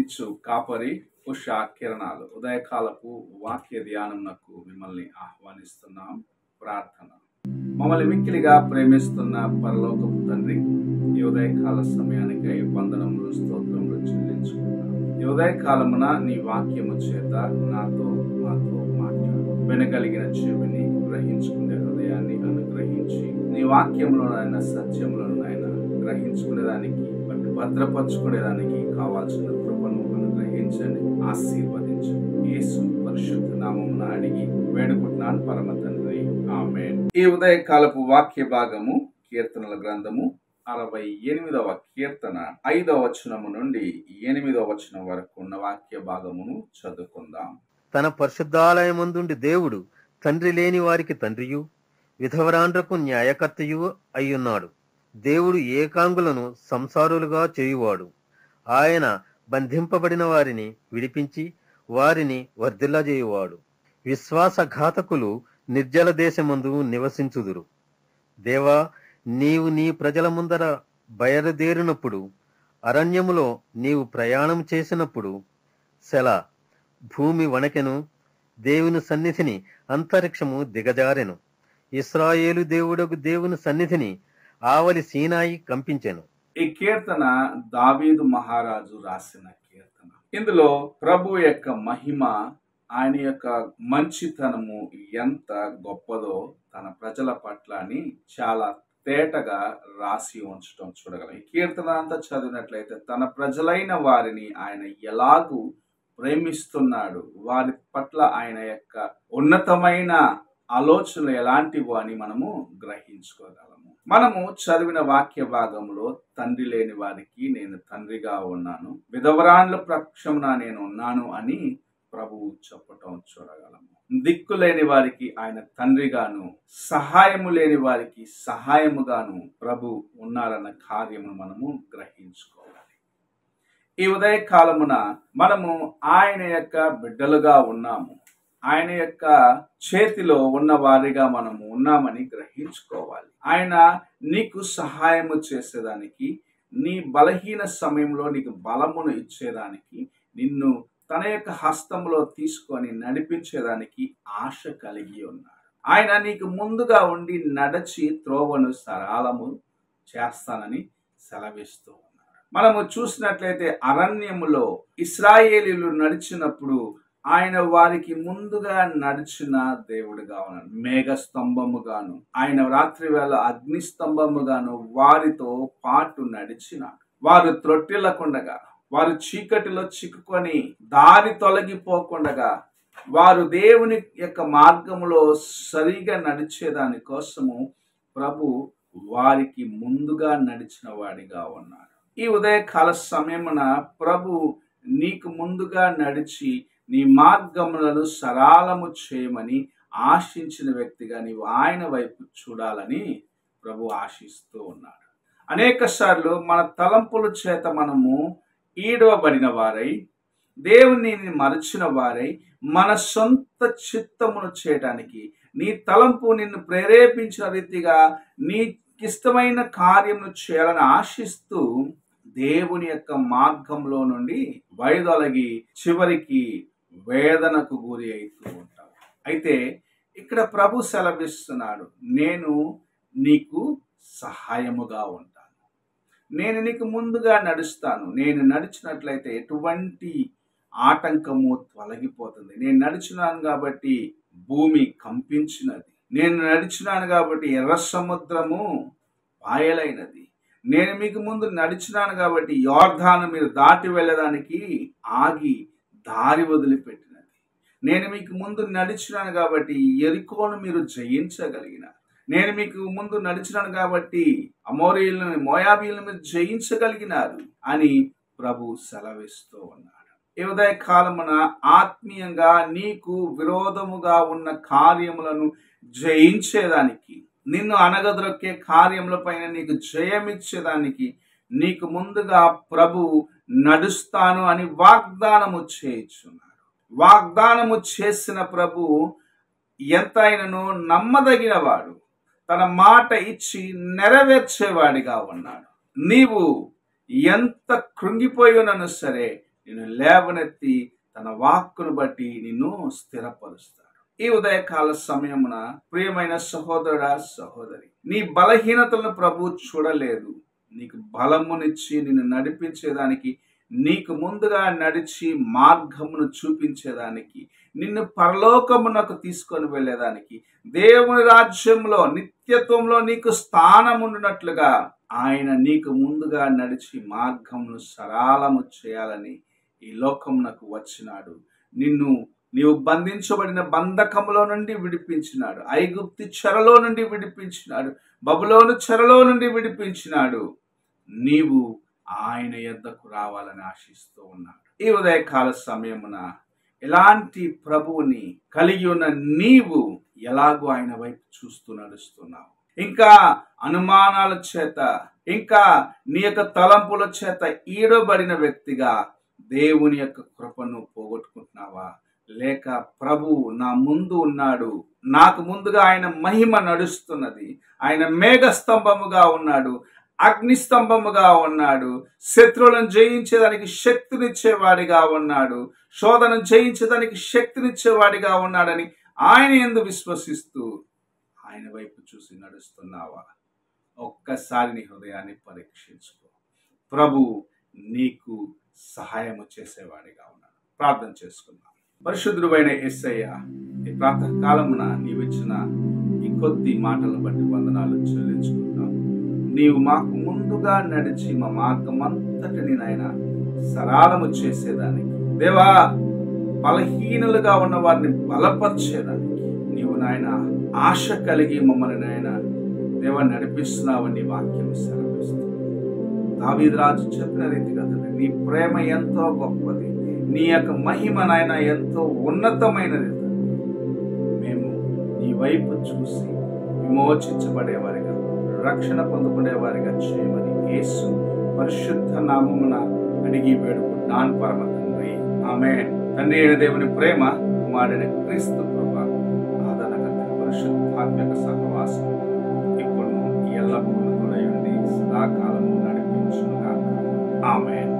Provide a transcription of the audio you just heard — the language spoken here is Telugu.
ఆదరించు కాపరి ఉషా కిరణాలు ఉదయకాలపు వాక్య ధ్యానంకు మిమ్మల్ని ఆహ్వానిస్తున్నాం. ప్రార్థన. మమ్మల్ని మిక్కిలిగా ప్రేమిస్తున్న పరలోకపు తండ్రి, ఈ ఉదయకాల సమయానికై వందనములు స్తోత్రములు చెల్లించుకున్నాం. ఈ ఉదయకాలమున నీ వాక్యము చేత మాతో మాట్లాడు. వినగలిగిన చెవిని, గ్రహించుకునే హృదయాన్ని అనుగ్రహించి నీ వాక్యంలో ఆయన సత్యములను ఆయన గ్రహించుకునేదానికి భద్రపరచుకునేదానికి కావాల్సిన కృపను అనుగ్రహించండి, ఆశీర్వదించండి. యేసు పరిశుద్ధ నామమున అడిగి వేడుకుంటున్నాను పరమ తండ్రి, ఆమేన్. ఈ ఉదయకాలపు వాక్య భాగము కీర్తనల గ్రంథము 68వ కీర్తన 5వ వచనము నుండి 8వ వచనం వరకు ఉన్న వాక్య భాగమును చదువుకుందాం. తన పరిశుద్ధాలయమందుండి దేవుడు తండ్రి లేని వారికి తండ్రియు విధవరాండ్రకు న్యాయకర్తయు అయ్యున్నాడు. దేవుడు ఏకాంగులను సంసారులుగా చేయువాడు. ఆయన బంధింపబడిన వారిని విడిపించి వారిని వర్ధిల్లజేయువాడు. విశ్వాసఘాతకులు నిర్జల దేశమందు నివసించుదురు. దేవా, నీవు నీ ప్రజల ముందర బయలుదేరినప్పుడు, అరణ్యములో నీవు ప్రయాణం చేసినప్పుడు సెలా. భూమి వణకెను, దేవుని సన్నిధిని అంతరిక్షము దిగజారెను. ఇశ్రాయేలు దేవుడగు దేవుని సన్నిధిని ఆవలి సీనాయి కంపించెను. ఈ కీర్తన దావీదు మహారాజు రాసిన కీర్తన. ఇందులో ప్రభు యొక్క మహిమ, ఆయన యొక్క మంచితనము ఎంత గొప్పదో తన ప్రజల పట్ల అని చాలా తేటగా రాసి ఉంచడం చూడగలం. ఈ కీర్తన అంతా చదివినట్లయితే తన ప్రజలైన వారిని ఆయన ఎలాగూ ప్రేమిస్తున్నాడు, వారి పట్ల ఆయన యొక్క ఉన్నతమైన ఆలోచనలు ఎలాంటివో అని మనము గ్రహించుకోగలము. మనము చదివిన వాక్య భాగంలో తండ్రి లేని వారికి నేను తండ్రిగా ఉన్నాను, విధవరాండ్ల పక్షమున నేను ఉన్నాను అని ప్రభువు చెప్పటం చూడగలము. దిక్కు లేని వారికి ఆయన తండ్రిగాను, సహాయము లేని వారికి సహాయముగాను ప్రభు ఉన్నారన్న కార్యము మనము గ్రహించుకోవాలి. ఈ ఉదయ కాలమున మనము ఆయన యొక్క బిడ్డలుగా ఉన్నాము, ఆయన యొక్క చేతిలో ఉన్న వారిగా మనము ఉన్నామని గ్రహించుకోవాలి. ఆయన నీకు సహాయము చేసేదానికి, నీ బలహీన సమయంలో నీకు బలమును ఇచ్చేదానికి, నిన్ను తన యొక్క హస్తంలో తీసుకొని నడిపించేదానికి ఆశ కలిగి ఉన్నాడు. ఆయన నీకు ముందుగా ఉండి నడచి త్రోవను సరళము చేస్తానని సెలవిస్తూ ఉన్నాడు. మనము చూసినట్లయితే అరణ్యములో ఇశ్రాయేలీయులు నడిచినప్పుడు ఆయన వారికి ముందుగా నడిచిన దేవుడుగా ఉన్నాడు. మేఘ స్తంభముగాను, ఆయన రాత్రి వేళ అగ్ని స్తంభముగాను వారితో పాటు నడిచినాడు. వారు త్రొట్టిల్లకుండగా, వారు చీకటిలో చిక్కుకొని దారి తొలగిపోకుండగా, వారు దేవుని యొక్క మార్గములో సరిగా నడిచేదాని కోసము ప్రభు వారికి ముందుగా నడిచిన వాడిగా ఉన్నాడు. ఈ ఉదయకాల సమయమున ప్రభు నీకు ముందుగా నడిచి నీ మార్గములను సరళము చేయమని ఆశించిన వ్యక్తిగా నీవు ఆయన వైపు చూడాలని ప్రభు ఆశిస్తూ ఉన్నాడు. అనేక సార్లు మన తలంపుల చేత మనము ఈడవబడిన వారై, దేవుని మరచిన వారై, మన సొంత చిత్తమును చేయడానికి నీ తలంపు నిన్ను ప్రేరేపించిన రీతిగా నీకిష్టమైన కార్యమును చేయాలని ఆశిస్తూ దేవుని యొక్క మార్గంలో నుండి వైదొలగి చివరికి వేదనకు గురి అవుతూ ఉంటావు. అయితే ఇక్కడ ప్రభు సెలవిస్తున్నాడు, నేను నీకు సహాయముగా ఉంటాను, నేను నీకు ముందుగా నడుస్తాను. నేను నడిచినట్లయితే ఎటువంటి ఆటంకము తొలగిపోతుంది. నేను నడిచినాను కాబట్టి భూమి కంపించినది, నేను నడిచినాను కాబట్టి ఎర్ర సముద్రము పాయలైనది, నేను మీకు ముందు నడిచినాను కాబట్టి యోర్దాను మీరు దాటి వెళ్ళడానికి ఆగి దారి వదిలిపెట్టినది, నేను మీకు ముందు నడిచినాను కాబట్టి యెరికోను మీరు జయించగలిగినారు, నేను మీకు ముందు నడిచినాను కాబట్టి అమోరీయులను, మోయాబీయులను మీరు జయించగలిగినారు అని ప్రభు సెలవిస్తూ ఉన్నాడు. ఈ ఉదయ కాలమున ఆత్మీయంగా నీకు విరోధముగా ఉన్న కార్యములను జయించేదానికి, నిన్ను అనగదొక్కే కార్యముల పైన నీకు జయమిచ్చేదానికి నీకు ముందుగా ప్రభు నడుస్తాను అని వాగ్దానము చేయుచున్నాడు. వాగ్దానము చేసిన ప్రభు ఎంతైనను నమ్మదగిన వాడు, తన మాట ఇచ్చి నెరవేర్చేవాడిగా ఉన్నాడు. నీవు ఎంత కృంగిపోయినను సరే నిన్ను లేవనెత్తి తన వాక్కును బట్టి నిన్ను స్థిరపరుస్తాడు. ఈ ఉదయకాల సమయమున ప్రియమైన సహోదరుడా, సహోదరి, నీ బలహీనతలను ప్రభు చూడలేదు. నీకు బలమునిచ్చి నిన్ను నడిపించేదానికి, నీకు ముందుగా నడిచి మార్గమును చూపించేదానికి, నిన్ను పరలోకమునకు తీసుకొని వెళ్ళేదానికి, దేవుని రాజ్యంలో నిత్యత్వంలో నీకు స్థానం ఉండినట్లుగా ఆయన నీకు ముందుగా నడిచి మార్గమును సరళము చేయాలని ఈ లోకమునకు వచ్చినాడు. నీవు బంధించబడిన బంధకములో నుండి విడిపించినాడు. ఐగుప్తు చెరలో నుండి విడిపించినాడు. బబులోను చెరలో నుండి విడిపించినాడు. నీవు ఆయన యొద్దకు రావాలని ఆశిస్తూ ఉన్నాడు. ఈ ఉదయకాల సమయమున ఎలాంటి ప్రభువుని కలిగి ఉన్న నీవు ఎలాగో ఆయన వైపు చూస్తూ నడుస్తున్నావు? ఇంకా అనుమానాల చేత, ఇంకా నీ యొక్క తలంపుల చేత ఈడబడిన వ్యక్తిగా దేవుని యొక్క కృపను పోగొట్టుకుంటున్నావా? లేక ప్రభు నా ముందు ఉన్నాడు, నాకు ముందుగా ఆయన మహిమ నడుస్తున్నది, ఆయన మేఘ స్తంభముగా ఉన్నాడు, అగ్ని స్తంభముగా ఉన్నాడు, శత్రువులను జయించేదానికి శక్తినిచ్చేవాడిగా ఉన్నాడు, శోధనను జయించేదానికి శక్తినిచ్చేవాడిగా ఉన్నాడని ఆయన యందు విశ్వసిస్తూ ఆయన వైపు చూసి నడుస్తున్నావా? ఒక్కసారి నీ హృదయాన్ని పరీక్షించుకో. ప్రభు నీకు సహాయము చేసేవాడిగా ఉన్నాడు. ప్రార్థన చేసుకుందాం. పరిశుద్ధుడైన యేసయ్య, ఈ ప్రాతకాలమున నీవిచ్చిన ఈ కొద్ది మాటలను బట్టి వందనాలు చెల్లించుకుంటాం. నీవు మాకు ముందుగా నడిచి మా మార్గం అంతటిని నాయన సరళము చేసేదానికి, దేవా, బలహీనులుగా ఉన్న వారిని బలపరిచేదానికి నీవు నాయన ఆశ కలిగి మమ్మల్ని నాయన దేవ నడిపిస్తున్నావని వాక్యం సెలవిస్తుంది. దావీదు రాజు చెప్పిన రీతిగా నీ ప్రేమ ఎంతో గొప్పది, నీ యొక్క మహిమ నాయన ఎంతో ఉన్నతమైనది. మేము నీ వైపు చూసి విమోచించబడేవారిగా, రక్షణ పొందుకునేవారిగా చేయమని యేసు పరిశుద్ధ నామమున అడిగి వేడుకుంటున్నాను పరమ తండ్రి. ఆమేన్. తండ్రి అయిన దేవుని ప్రేమ, కుమారుడైన క్రీస్తు కృప, ఆదరణకర్త పరిశుద్ధాత్మక సహవాసం ఇప్పుడు ఎల్లప్పుడూ తోడై ఉండి సదాకాలము నడిపించుగాక. ఆమేన్.